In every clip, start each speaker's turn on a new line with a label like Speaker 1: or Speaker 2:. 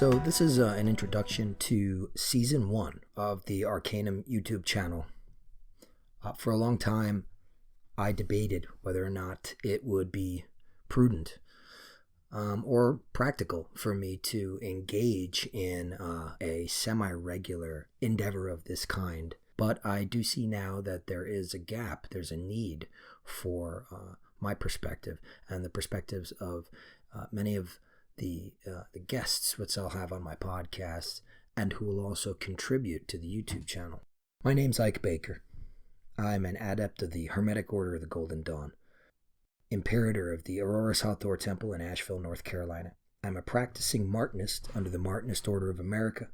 Speaker 1: So this is an introduction to Season 1 of the Arcanum YouTube channel. For a long time, I debated whether or not it would be prudent or practical for me to engage in a semi-regular endeavor of this kind. But I do see now that there is a gap, there's a need for my perspective and the perspectives of many of the guests which I'll have on my podcast and who will also contribute to the YouTube channel. My name's Ike Baker. I'm an adept of the Hermetic Order of the Golden Dawn, imperator of the Aurora's Hathor Temple in Asheville, North Carolina. I'm a practicing Martinist under the Martinist Order of America.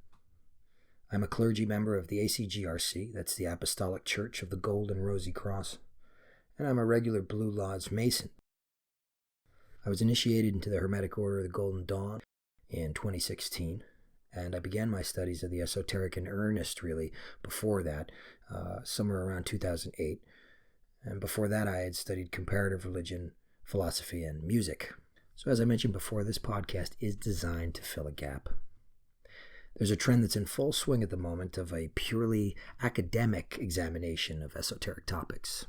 Speaker 1: I'm a clergy member of the ACGRC, that's the Apostolic Church of the Gold and Rosy Cross, and I'm a regular Blue Lodge Mason. I was initiated into the Hermetic Order of the Golden Dawn in 2016, and I began my studies of the esoteric in earnest, really, before that, somewhere around 2008. And before that, I had studied comparative religion, philosophy, and music. So as I mentioned before, this podcast is designed to fill a gap. There's a trend that's in full swing at the moment of a purely academic examination of esoteric topics.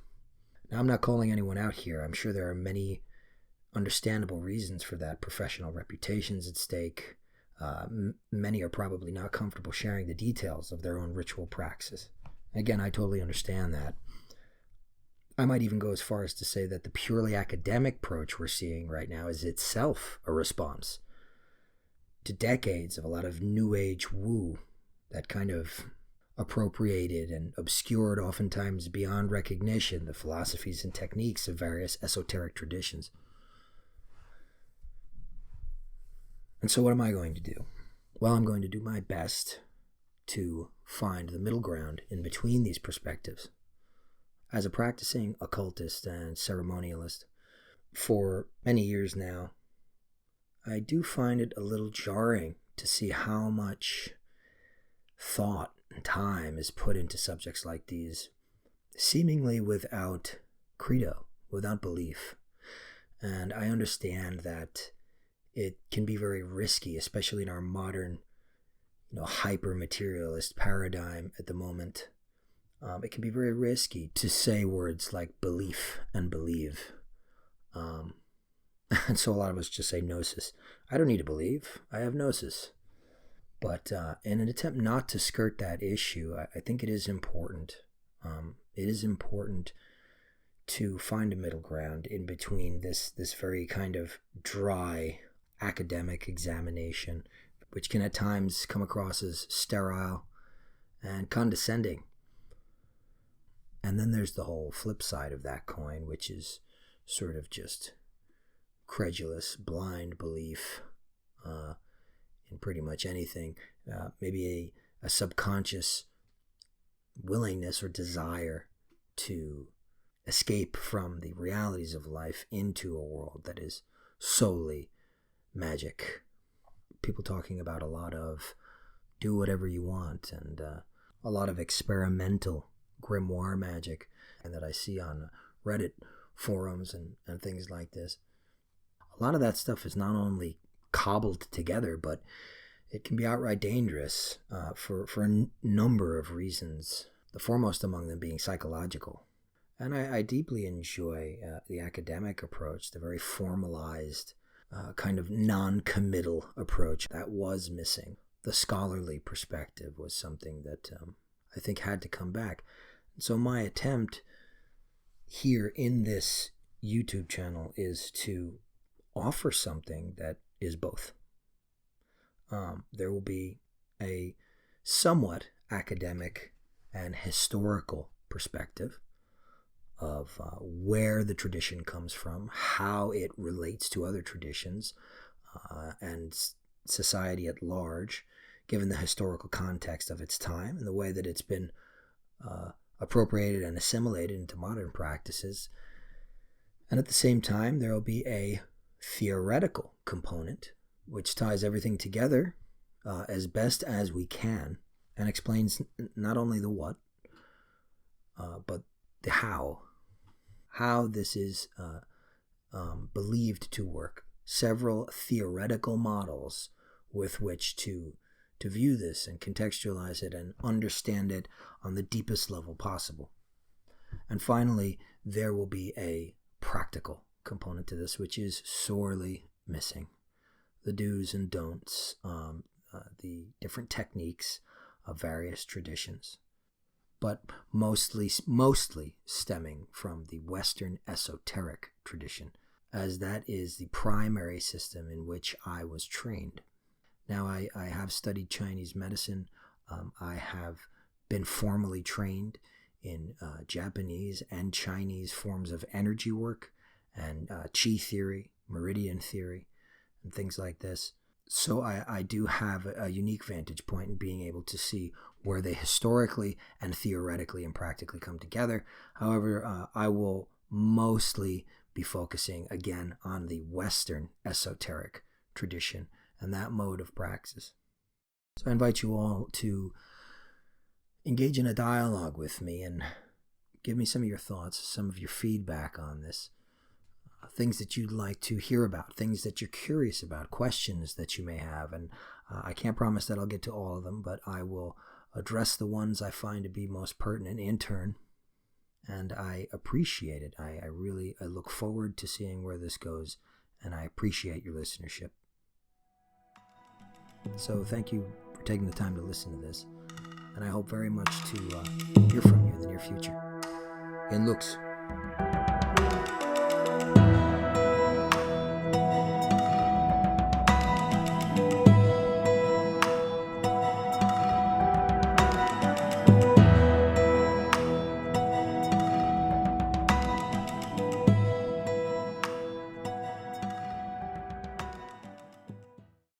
Speaker 1: Now, I'm not calling anyone out here. I'm sure there are many understandable reasons for that. Professional reputations at stake. Many are probably not comfortable sharing the details of their own ritual praxis. Again, I totally understand that. I might even go as far as to say that the purely academic approach we're seeing right now is itself a response to decades of a lot of New Age woo that kind of appropriated and obscured, oftentimes beyond recognition, the philosophies and techniques of various esoteric traditions. And so what am I going to do? Well, I'm going to do my best to find the middle ground in between these perspectives. As a practicing occultist and ceremonialist for many years now, I do find it a little jarring to see how much thought and time is put into subjects like these, seemingly without credo, without belief. And I understand that it can be very risky, especially in our modern, hyper-materialist paradigm at the moment. It can be very risky to say words like belief and believe. And so a lot of us just say gnosis. I don't need to believe. I have gnosis. But in an attempt not to skirt that issue, I think it is important. It is important to find a middle ground in between this very kind of dry academic examination, which can at times come across as sterile and condescending. And then there's the whole flip side of that coin, which is sort of just credulous, blind belief in pretty much anything. Maybe a subconscious willingness or desire to escape from the realities of life into a world that is solely magic. People talking about a lot of do whatever you want and a lot of experimental grimoire magic, and that I see on Reddit forums and things like this. A lot of that stuff is not only cobbled together, but it can be outright dangerous for a number of reasons, the foremost among them being psychological. And I deeply enjoy the academic approach, the very formalized kind of non-committal approach that was missing. The scholarly perspective was something that I think had to come back. And so my attempt here in this YouTube channel is to offer something that is both. There will be a somewhat academic and historical perspective of where the tradition comes from, how it relates to other traditions and society at large, given the historical context of its time and the way that it's been appropriated and assimilated into modern practices. And at the same time, there will be a theoretical component which ties everything together as best as we can and explains not only the what, but the how this is believed to work. Several theoretical models with which to view this and contextualize it and understand it on the deepest level possible. And finally, there will be a practical component to this, which is sorely missing. The do's and don'ts, the different techniques of various traditions, but mostly stemming from the Western esoteric tradition, as that is the primary system in which I was trained. Now, I have studied Chinese medicine. I have been formally trained in Japanese and Chinese forms of energy work and qi theory, meridian theory, and things like this. So I do have a unique vantage point in being able to see where they historically and theoretically and practically come together. However, I will mostly be focusing again on the Western esoteric tradition and that mode of praxis. So I invite you all to engage in a dialogue with me and give me some of your thoughts, some of your feedback on this. Things that you'd like to hear about, things that you're curious about, questions that you may have. And I can't promise that I'll get to all of them, but I will address the ones I find to be most pertinent in turn. And I appreciate it. I look forward to seeing where this goes, and I appreciate your listenership. So thank you for taking the time to listen to this, and I hope very much to hear from you in the near future. In lux.